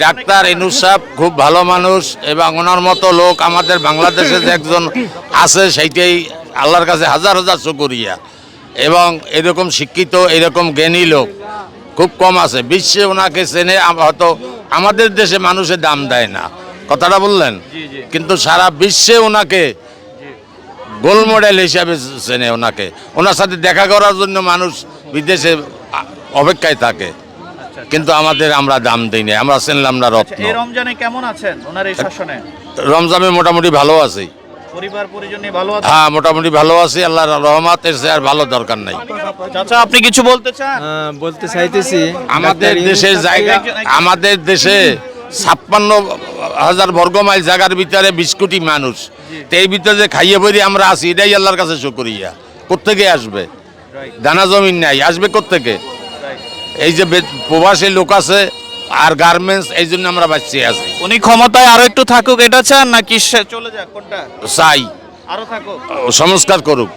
Doctor Yunus সাহেব খুব ভালো মানুষ এবং ওনার মতো লোক আমাদের বাংলাদেশে যে একজন আছে সেইটাই আল্লাহর কাছে হাজার হাজার শুকরিয়া। এবং এরকম শিক্ষিত এরকম জ্ঞানী লোক খুব কম আছে বিশ্বে। ওনাকে চেনে হয়তো আমাদের দেশে মানুষের দাম দেয় না, কথাটা বললেন, কিন্তু সারা বিশ্বে ওনাকে গোল মডেল হিসাবে চেনে ওনাকে। ওনার সাথে দেখা করার জন্য মানুষ বিদেশে অপেক্ষায় থাকে, কিন্তু আমরা দাম দিই না, আমরা চিনলাম না রত্ন। এই রমজানে কেমন আছেন ওনার এই শাসনে? রমজানে মোটামুটি ভালো আছি, পরিবার পরিজন নিয়ে ভালো আছেন? হ্যাঁ মোটামুটি ভালো আছি, আল্লাহর রহমতের চেয়ে আর ভালো দরকার নাই। চাচা আপনি কিছু বলতে চান? বলতে চাইতেছি আমাদের দেশে 56,000 বর্গ মাইল জায়গার ভিতরে 20 কোটি মানুষ, তো এই ভিতরে যে খাইয়ে পরি আমরা আছি, এটাই আল্লাহর কাছে শুকরিয়া। কোত্থেকে আসবে? দানা জমিন নাই, আসবে কোত্থেকে? এই যে প্রবাসী লোক আছে আর গার্মেন্টস, এই জন্য আমরা বাঁচিয়ে আছি। উনি ক্ষমতায় আরো একটু থাকুক এটা চান নাকি চলে যাক, কোনটা চাই আরো থাকুক? সংস্কার করুক।